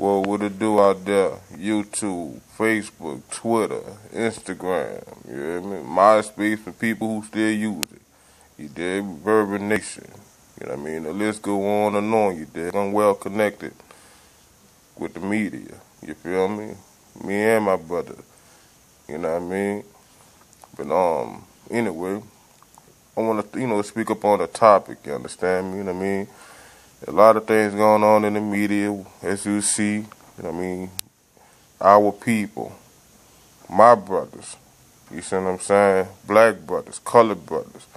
Well, what it do out there? YouTube, Facebook, Twitter, Instagram, you hear me? MySpace for people who still use it. You dig? Urban Nation. You know what I mean? The list go on and on, you dig? I'm well connected with the media. You feel me? Me and my brother. You know what I mean? But anyway, I wanna speak up on the topic, you understand me? You know what I mean? A lot of things going on in the media, as you see, you know what I mean? Our people, my brothers, you see what I'm saying? Black brothers, colored brothers,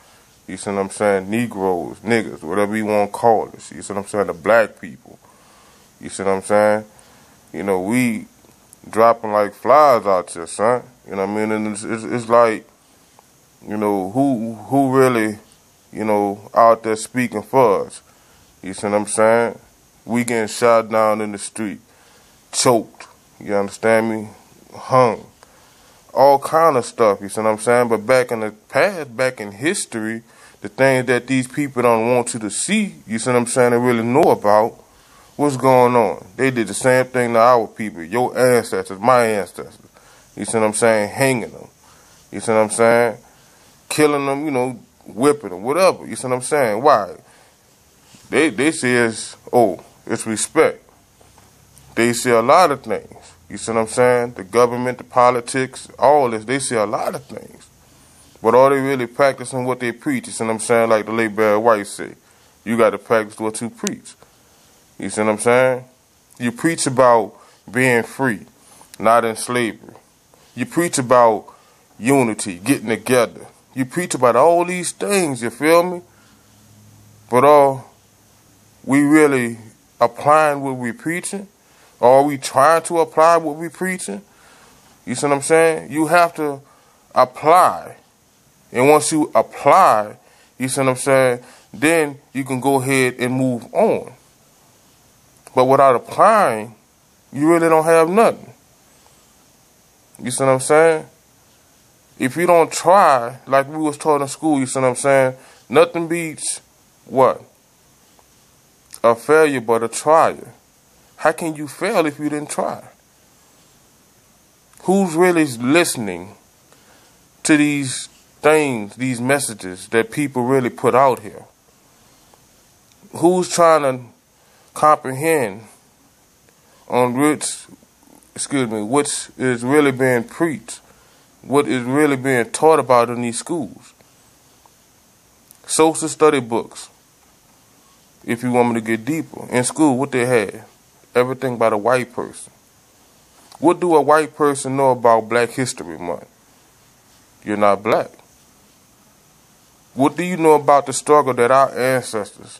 you see what I'm saying? Negroes, niggas, whatever you want to call us, you see what I'm saying? The black people, you see what I'm saying? You know, we dropping like flies out here, son. You know what I mean? And it's like, you know, who really, you know, out there speaking for us? You see what I'm saying? We getting shot down in the street, choked, you understand me? Hung, all kind of stuff, you see what I'm saying? But back in the past, back in history, the things that these people don't want you to see, you see what I'm saying, they really know about, what's going on. They did the same thing to our people, your ancestors, my ancestors, you see what I'm saying? Hanging them, you see what I'm saying? Killing them, you know, whipping them, whatever, you see what I'm saying? Why? They say it's respect. They say a lot of things. You see what I'm saying? The government, the politics, all this, they say a lot of things. But are they really practicing what they preach? You see what I'm saying? Like the late Barry White say, you got to practice what you preach. You see what I'm saying? You preach about being free, not in slavery. You preach about unity, getting together. You preach about all these things, you feel me? But we really applying what we preaching? Or are we trying to apply what we preaching? You see what I'm saying? You have to apply. And once you apply, you see what I'm saying, then you can go ahead and move on. But without applying, you really don't have nothing. You see what I'm saying? If you don't try, like we was taught in school, you see what I'm saying, nothing beats what? A failure but a trier. How can you fail if you didn't try? Who's really listening to these things, these messages that people really put out here? Who's trying to comprehend on which is really being preached, what is really being taught about in these schools? Social study books. If you want me to get deeper, in school, what they had? Everything about a white person. What do a white person know about Black History Month? You're not black. What do you know about the struggle that our ancestors,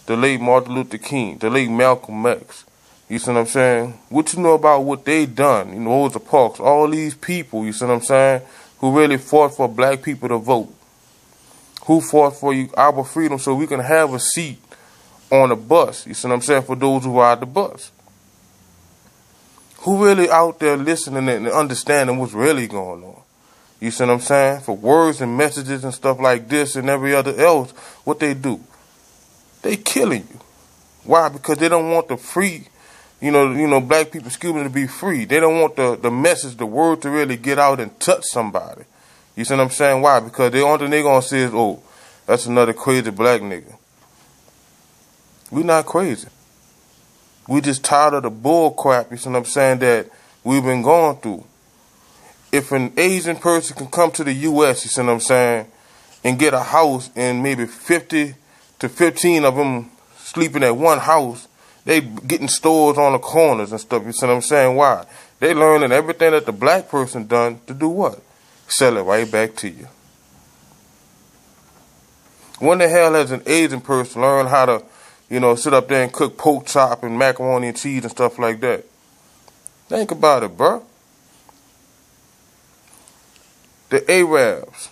the late Martin Luther King, the late Malcolm X, you see what I'm saying? What you know about what they done, you know, Rosa Parks, all these people, you see what I'm saying, who really fought for black people to vote, who fought for our freedom so we can have a seat on the bus, you see what I'm saying, for those who ride the bus. Who really out there listening and understanding what's really going on? You see what I'm saying? For words and messages and stuff like this and every other else, what they do? They killing you. Why? Because they don't want the free, you know, black people, to be free. They don't want the message, the word to really get out and touch somebody. You see what I'm saying? Why? Because the only thing they gonna say is, oh, that's another crazy black nigga. We not crazy. We just tired of the bull crap, you see what I'm saying, that we've been going through. If an Asian person can come to the U.S., you see what I'm saying, and get a house and maybe 50 to 15 of them sleeping at one house, they getting stores on the corners and stuff, you see what I'm saying? Why? They learning everything that the black person done to do what? Sell it right back to you. When the hell has an Asian person learned how to, you know, sit up there and cook pork chop and macaroni and cheese and stuff like that? Think about it, bro. The Arabs,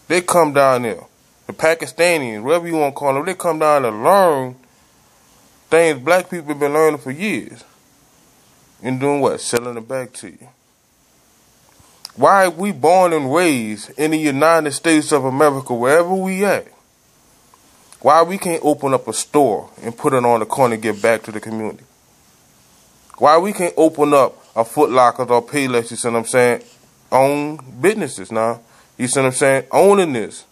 they come down there. The Pakistanis, whatever you want to call them, they come down to learn things black people have been learning for years. And doing what? Selling it back to you. Why are we born and raised in the United States of America, wherever we at? Why we can't open up a store and put it on the corner and give back to the community? Why we can't open up a Foot Lockers or Payless, you see what I'm saying? Own businesses now. You see what I'm saying? Owning this.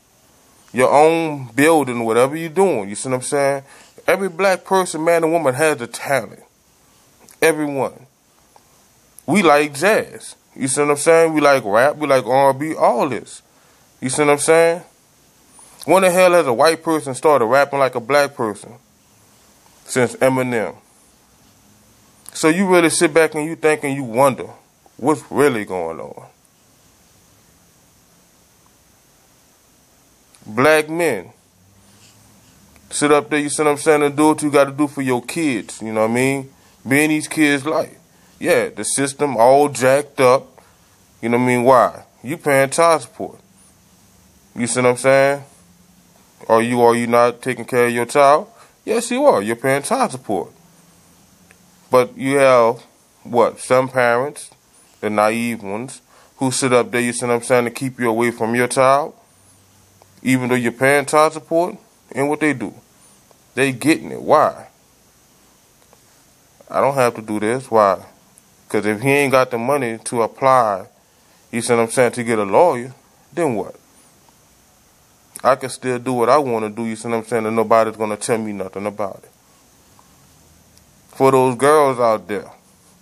Your own building, whatever you're doing. You see what I'm saying? Every black person, man and woman, has a talent. Everyone. We like jazz. You see what I'm saying? We like rap. We like R&B. All this. You see what I'm saying? When the hell has a white person started rapping like a black person? Since Eminem. So you really sit back and you think and you wonder what's really going on. Black men sit up there, you see what I'm saying, and do what you got to do for your kids, you know what I mean? Be in these kids' life. Yeah, the system all jacked up, you know what I mean? Why? You paying child support. You see what I'm saying? Are you not taking care of your child? Yes, you are. You're paying child support. But you have, what, some parents, the naive ones, who sit up there, you see what I'm saying, to keep you away from your child, even though you're paying child support. And what they do? They getting it. Why? I don't have to do this. Why? Because if he ain't got the money to apply, you see what I'm saying, to get a lawyer, then what? I can still do what I want to do, you see what I'm saying, and nobody's going to tell me nothing about it. For those girls out there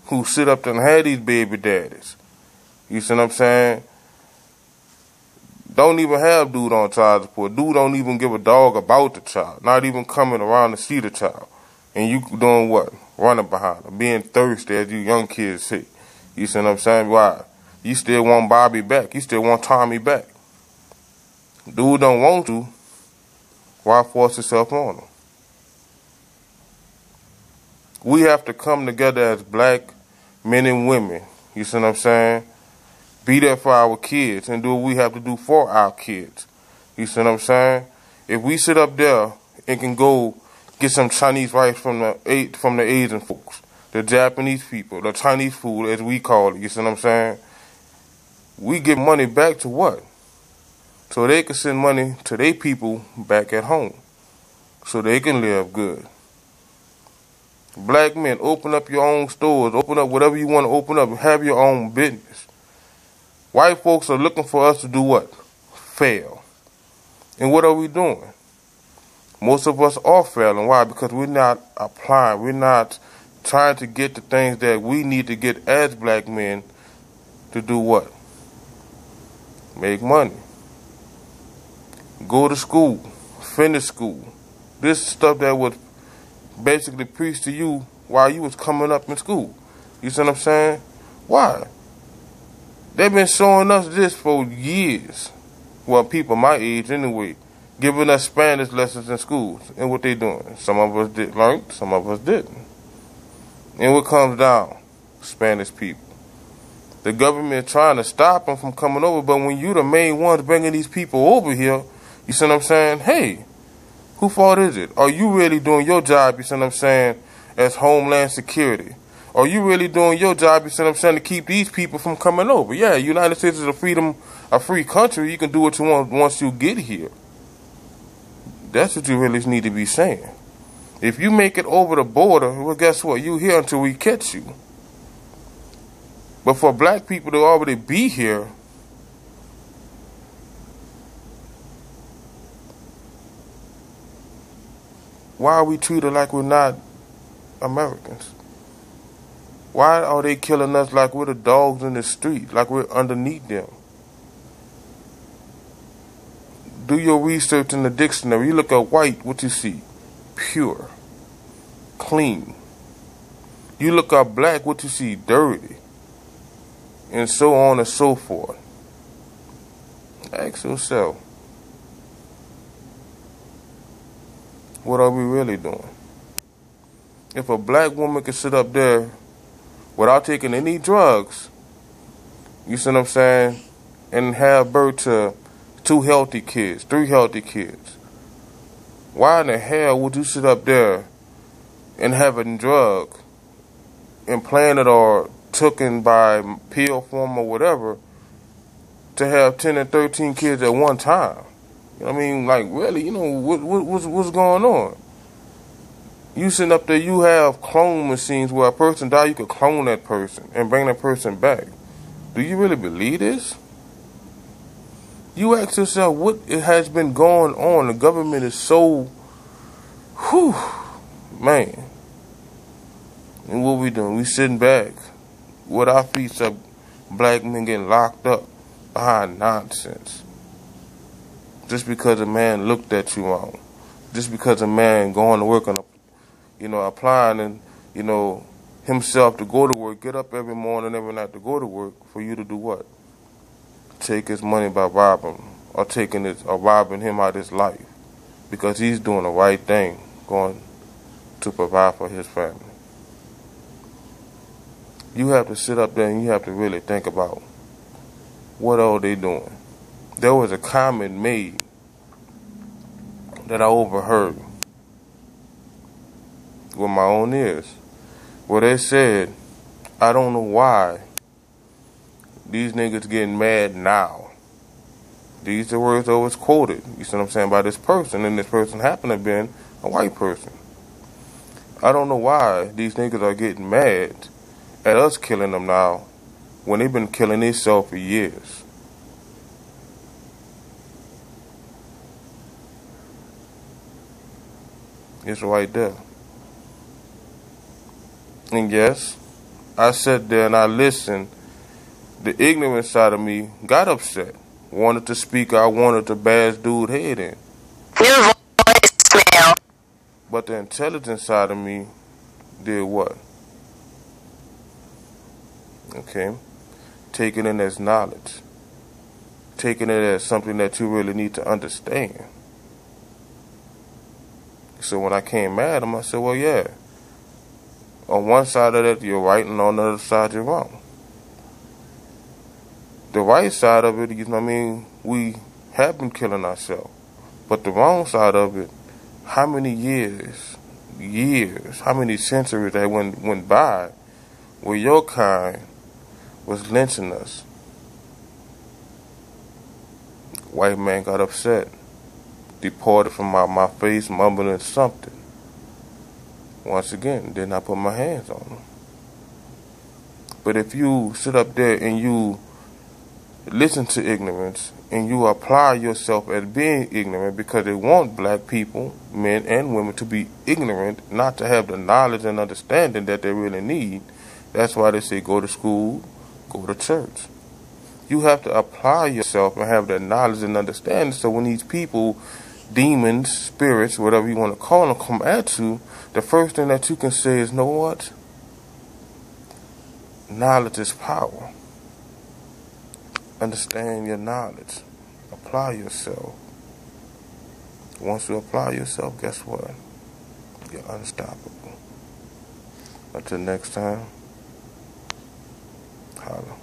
who sit up and have these baby daddies, you see what I'm saying, don't even have dude on child support. Dude don't even give a dog about the child. Not even coming around to see the child. And you doing what? Running behind her. Being thirsty, as you young kids say. You see what I'm saying? Why? You still want Bobby back. You still want Tommy back. Dude don't want to. Why force yourself on him? We have to come together as black men and women. You see what I'm saying? Be there for our kids and do what we have to do for our kids. You see what I'm saying? If we sit up there and can go get some Chinese rice from the Asian folks, the Japanese people, the Chinese food as we call it, you see what I'm saying? We give money back to what? So they can send money to their people back at home. So they can live good. Black men, open up your own stores, open up whatever you want to open up, have your own business. White folks are looking for us to do what? Fail. And what are we doing? Most of us are failing. Why? Because we're not applying. We're not trying to get the things that we need to get as black men to do what? Make money. Go to school. Finish school. This is stuff that was basically preached to you while you was coming up in school. You see what I'm saying? Why? They've been showing us this for years. Well, people my age anyway, giving us Spanish lessons in schools. And what they doing? Some of us did learn, some of us didn't. And what comes down? Spanish people. The government trying to stop them from coming over, but when you the main ones bringing these people over here, you see what I'm saying? Hey, who fault is it? Are you really doing your job, you see what I'm saying, as Homeland Security? Are you really doing your job, you see what I'm saying, to keep these people from coming over? Yeah, United States is a free country. You can do what you want once you get here. That's what you really need to be saying. If you make it over the border, well, guess what? You here until we catch you. But for black people to already be here, why are we treated like we're not Americans? Why are they killing us like we're the dogs in the street, like we're underneath them? Do your research in the dictionary. You look at white, what you see? Pure. Clean. You look at black, what you see? Dirty. And so on and so forth. Ask yourself, what are we really doing? If a black woman can sit up there without taking any drugs, you see what I'm saying, and have birth to 2 healthy kids, 3 healthy kids, why in the hell would you sit up there and have a drug implanted or taken by pill form or whatever to have 10 and 13 kids at one time? You know what I mean? Like, really, you know, what's going on? You sitting up there, you have clone machines where a person die, you could clone that person and bring that person back. Do you really believe this? You ask yourself what it has been going on. The government is so, whew, man. And what we doing? We sitting back with our feet up, black men getting locked up behind nonsense. Just because a man looked at you wrong. Just because a man going to work on, applying and, himself to go to work, get up every morning, every night to go to work, for you to do what? Take his money by robbing him, or robbing him out of his life, because he's doing the right thing, going to provide for his family. You have to sit up there and you have to really think about what are they doing. There was a comment made that I overheard with my own ears, where they said, I don't know why these niggas getting mad now. These are the words that was quoted, you see what I'm saying, by this person, and this person happened to be a white person. I don't know why these niggas are getting mad at us killing them now when they've been killing themselves for years. It's right there. And yes, I sat there and I listened. The ignorant side of me got upset. Wanted to speak out, wanted to bash dude head in. New voicemail. But the intelligent side of me did what? Okay? Taking it as knowledge. Taking it as something that you really need to understand. So when I came mad at him, I said, well, yeah. On one side of that, you're right, and on the other side, you're wrong. The right side of it, we have been killing ourselves. But the wrong side of it, how many years, how many centuries that went by where your kind was lynching us? White man got upset, departed from my face, mumbling something. Once again, then I put my hands on him. But if you sit up there and you listen to ignorance and you apply yourself as being ignorant, because they want black people, men and women, to be ignorant, not to have the knowledge and understanding that they really need. That's why they say go to school, go to church. You have to apply yourself and have that knowledge and understanding, so when these people, demons, spirits, whatever you want to call them, come at you, the first thing that you can say is, know what? Knowledge is power. Understand your knowledge. Apply yourself. Once you apply yourself, guess what? You're unstoppable. Until next time, holla.